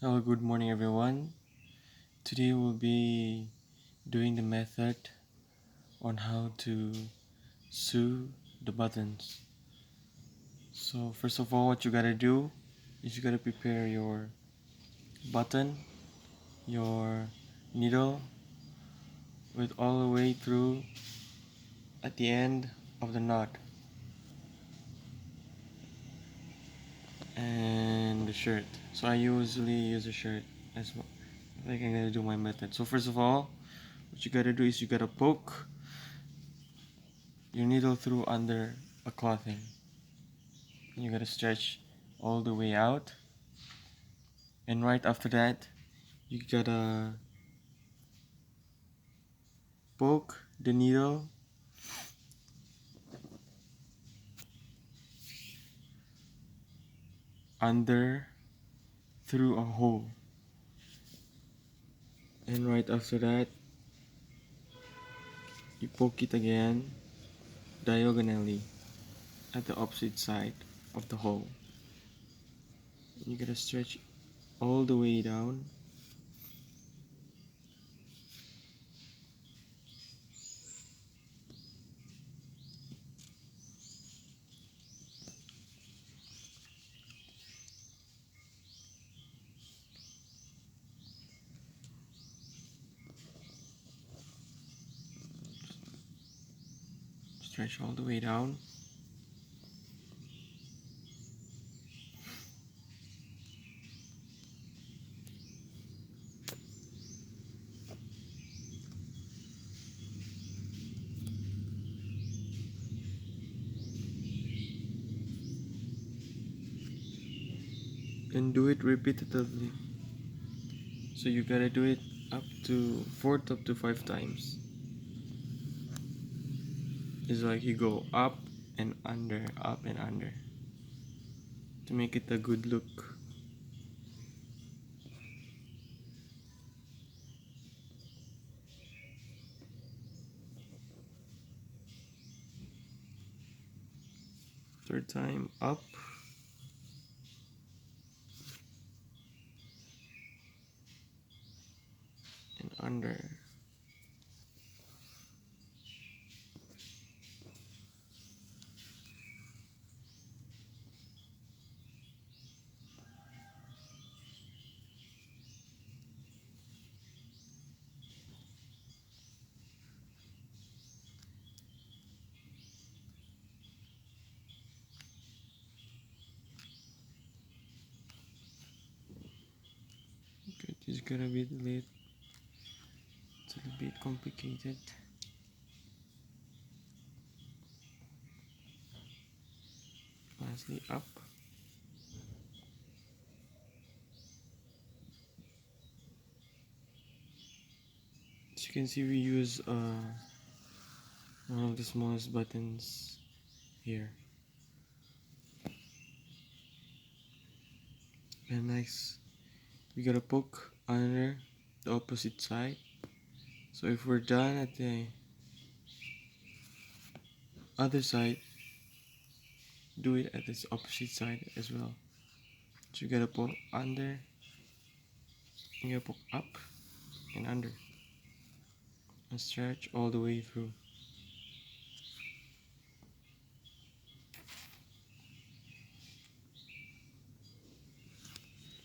Hello, good morning, everyone. Today we'll be doing the method on how to sew the buttons. So, first of all, what you gotta do is you gotta prepare your button, your needle, with all the way through at the end of the knot, and the shirt. So, I usually use a shirt as well. Like I'm gonna do my method. So, first of all, what you gotta do is you gotta poke your needle through under a clothing. You gotta stretch all the way out, and right after that you gotta poke the needle under through a hole, and right after that you poke it again diagonally at the opposite side of the hole. You gotta stretch all the way down, stretch all the way down, and do it repetitively. So you gotta do it up to 4 up to 5 times. It's like you go up and under to make it a good look. Third time, up and under. Okay, this is gonna be late. It's a little bit complicated. Lastly, up. As you can see, we use one of the smallest buttons here. And next, we gotta poke under the opposite side. So if we're done at the other side, do it at this opposite side as well. So you gotta poke under, you gotta poke up and under, and stretch all the way through.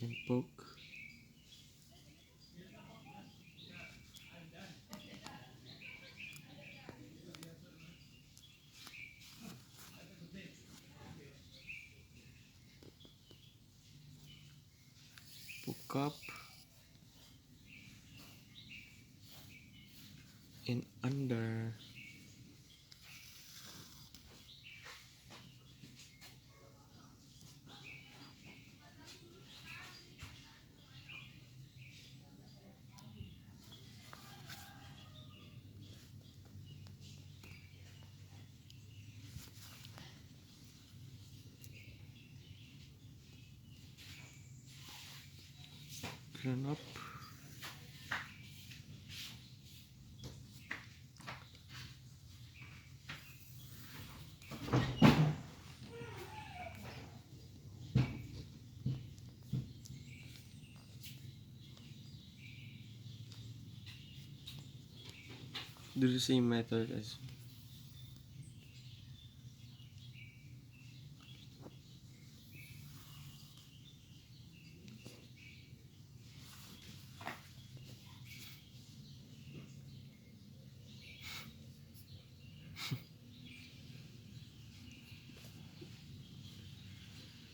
And poke. Poke up and under. Turn up. do the same method as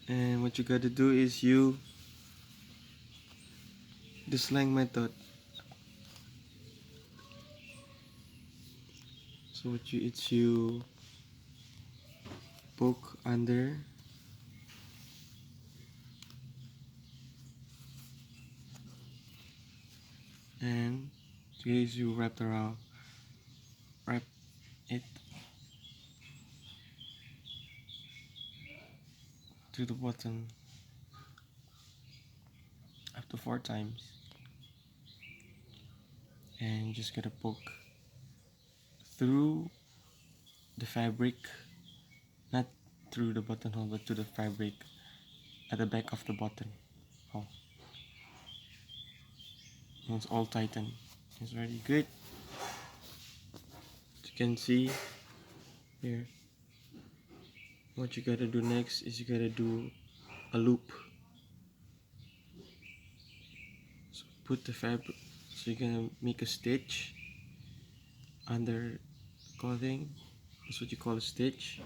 and what you gotta do is you the slang method. So what you poke under and case you wrap it to the bottom up to 4 times, and you just gotta poke through the fabric, not through the buttonhole, but to the fabric at the back of the buttonhole. And it's all tightened. It's very good. As you can see here, what you gotta do next is you gotta do a loop. So put the fabric. So you're gonna make a stitch under clothing. That's what you call a stitch.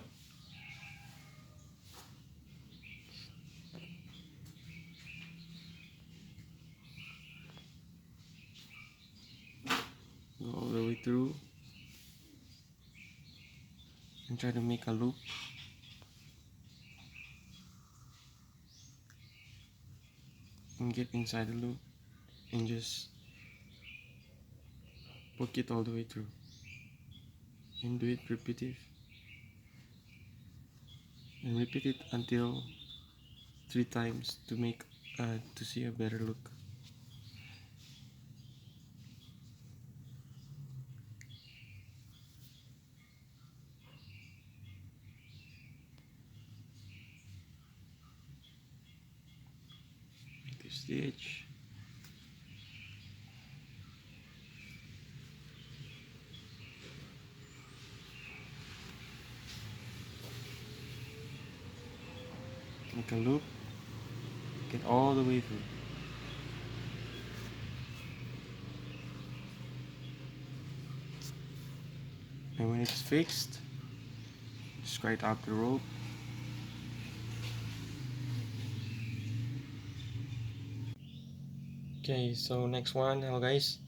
Go all the way through and try to make a loop. And get inside the loop and just poke it all the way through. And do it repetitive. And repeat it until 3 times to make to see a better look. Make a stitch. Make a loop. Get all the way through. And when it's fixed, just right up the rope. Okay, so next one, hello guys.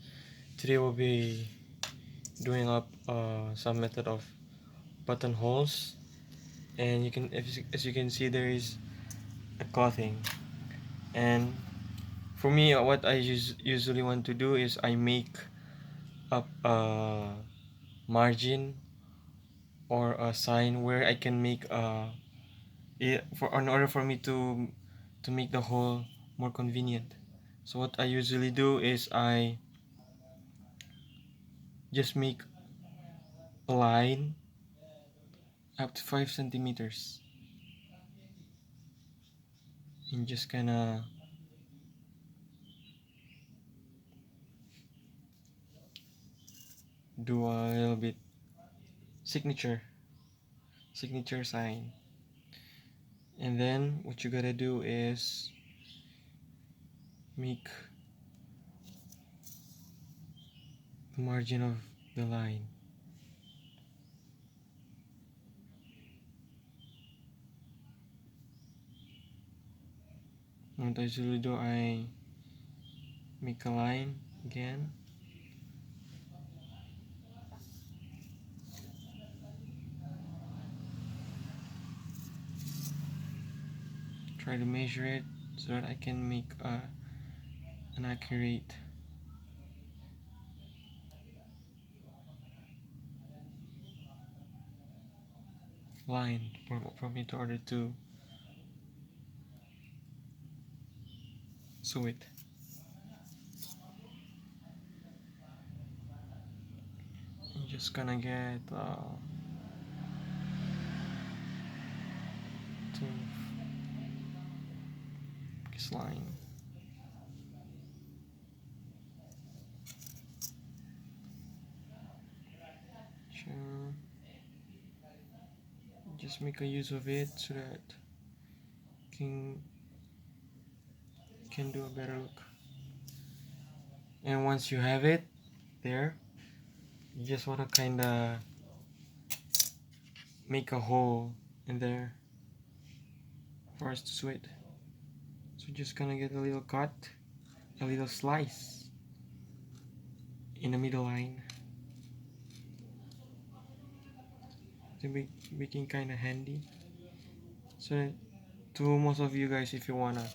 Today we'll be doing up some method of buttonholes, and you can, as you can see, there is a clothing. And for me, what I usually want to do is I make up a margin or a sign where I can make for in order for me to make the hole more convenient. So what I usually do is I just make a line up to 5 centimeters and just kinda do a little bit signature sign. And then what you gotta do is make the margin of the line. What I usually do, I make a line again. Try to measure it so that I can make an accurate line for me to order to sew it. I'm just gonna get to this line. just make a use of it so that can can do a better look. And once you have it there, you just want to kind of make a hole in there for us to sew it. So just gonna get a little cut, a little slice in the middle line to be making kind of handy. So to most of you guys, if you wanna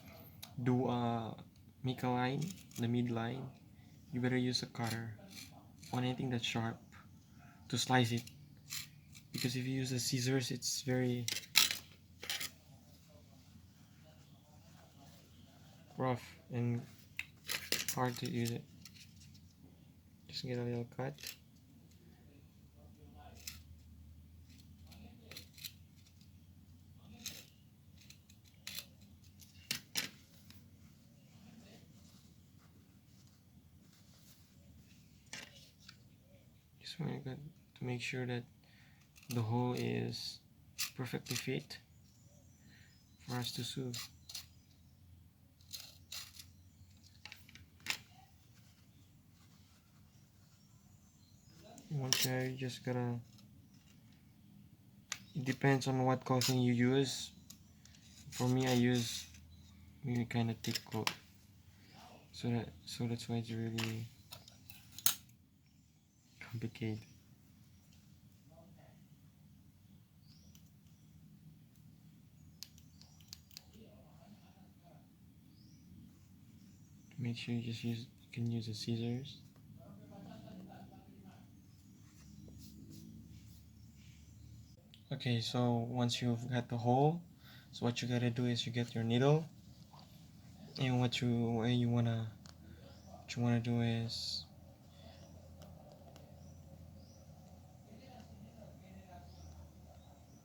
do make a line, the mid line, you better use a cutter or anything that's sharp to slice it, because if you use the scissors, it's very rough and hard to use it. Just get a little cut. Just want to make sure that the hole is perfectly fit for us to sew. Once there, you just gotta. It depends on what clothing you use. For me, I use really kind of thick cloth, so that's why it's really complicated. Make sure you can use the scissors. Okay, so once you've got the hole, so what you gotta do is you get your needle, and what you wanna do is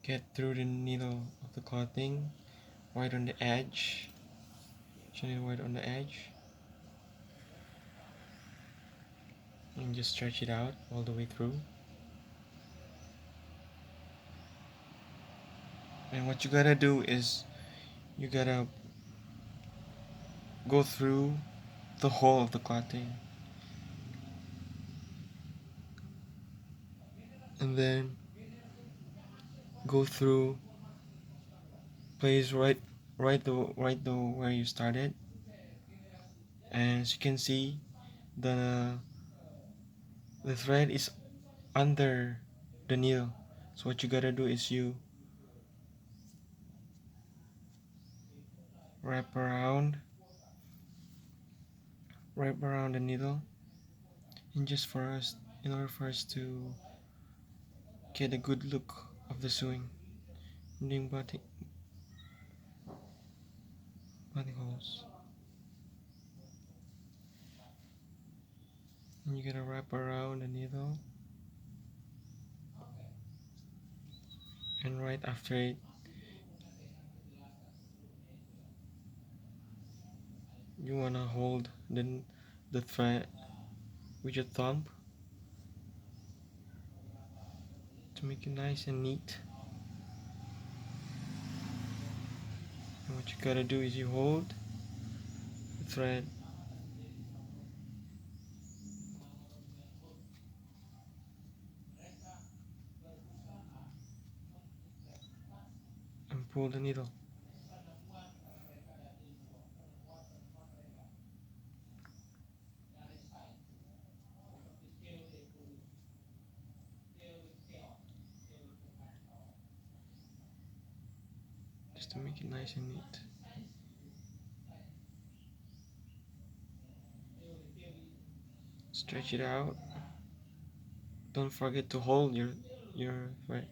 get through the needle of the clothing right on the edge. Right on the edge, and just stretch it out all the way through. And what you gotta do is you gotta go through the hole of the clothing, and then go through place right the where you started. And as you can see, the thread is under the needle. So what you gotta do is you wrap around the needle, and just for us, in order for us to get a good look of the sewing, doing buttonholes. And you gotta wrap around the needle, and right after it, you wanna hold the thread with your thumb to make it nice and neat. And what you gotta do is you hold the thread and pull the needle. Just to make it nice and neat. Stretch it out. Don't forget to hold your thread.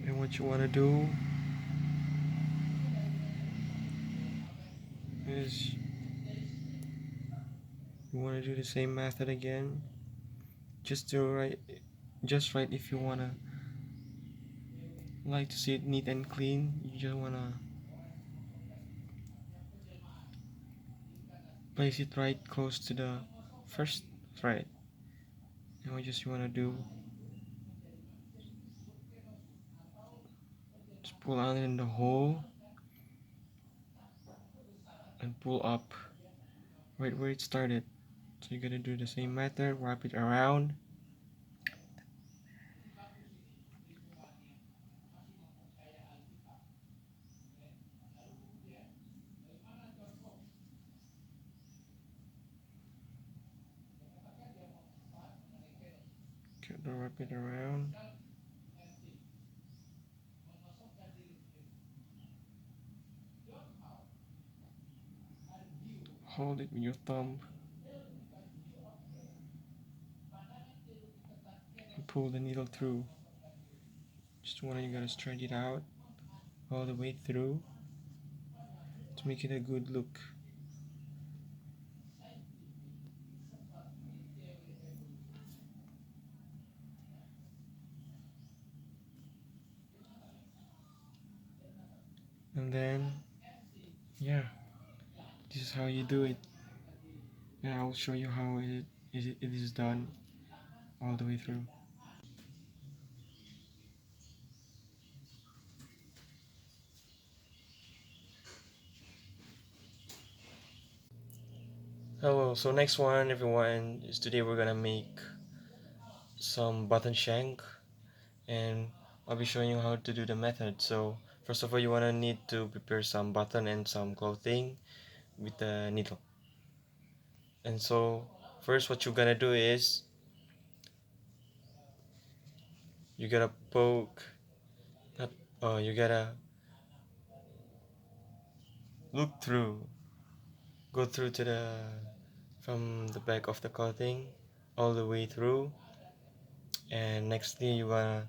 And what you wanna do is you wanna do the same method again. Just right if you wanna like to see it neat and clean, you just wanna place it right close to the first thread. And what you wanna do, just pull out in the hole and pull up right where it started. So you're gonna do the same method, wrap it around. Gotta wrap it around. Hold it with your thumb and pull the needle through. Just wanna, you gotta stretch it out all the way through to make it a good look. And then, yeah, this is how you do it. And I'll show you how it is done all the way through. Hello, so next one everyone is today we're gonna make some button shank, and I'll be showing you how to do the method. So first of all, you wanna need to prepare some button and some clothing with the needle. And so first what you're gonna do is you gotta poke, not, you gotta look through, go through to the, from the back of the clothing all the way through. And nextly what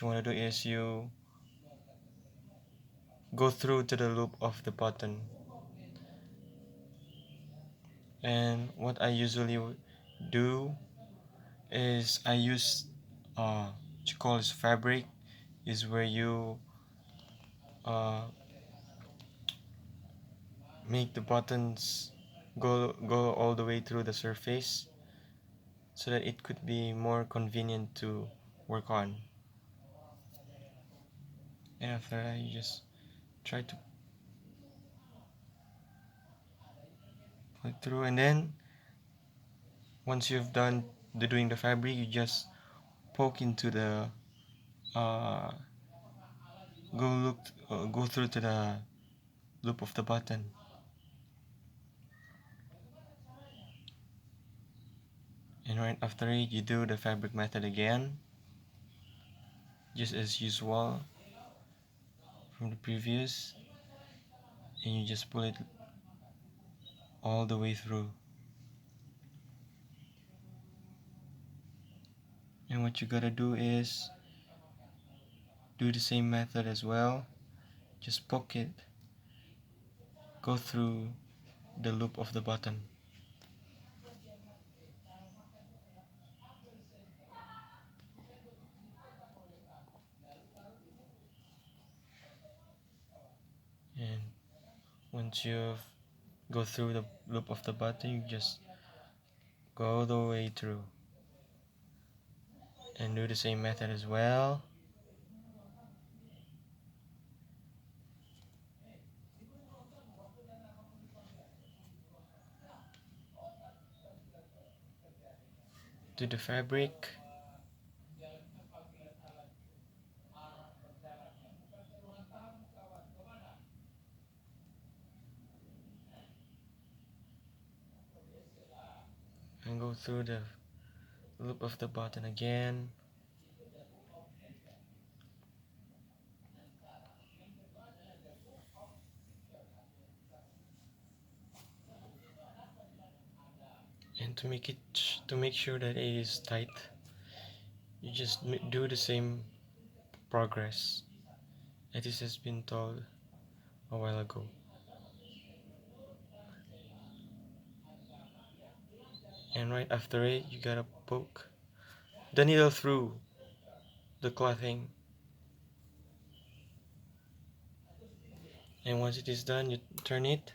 you wanna do is you go through to the loop of the button. And what I usually do is I use what you call is fabric, is where you uh, make the buttons go all the way through the surface so that it could be more convenient to work on. And after that you just try to pull it through, and then once you've done doing the fabric, you just poke into the uh, go through to the loop of the button. And right after it, you do the fabric method again, just as usual from the previous, and you just pull it all the way through. And what you gotta do is do the same method as well, just poke it, go through the loop of the button. And once you've go through the loop of the button, you just go all the way through and do the same method as well. Do the fabric, and go through the loop of the button again. And to make sure that it is tight, you just do the same progress as this has been told a while ago. And right after it, you gotta poke the needle through the clothing. And once it is done, you turn it.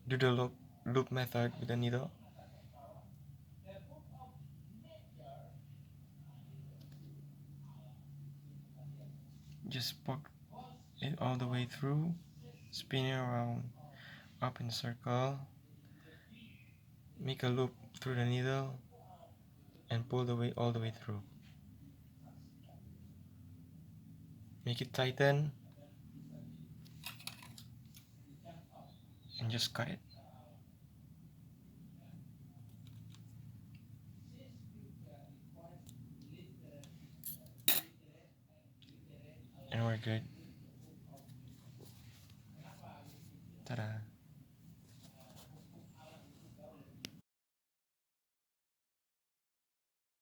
Do the loop method with the needle. Just poke it all the way through, spin it around up in a circle, make a loop through the needle, and pull the way all the way through. Make it tighten, and just cut it. And we're good.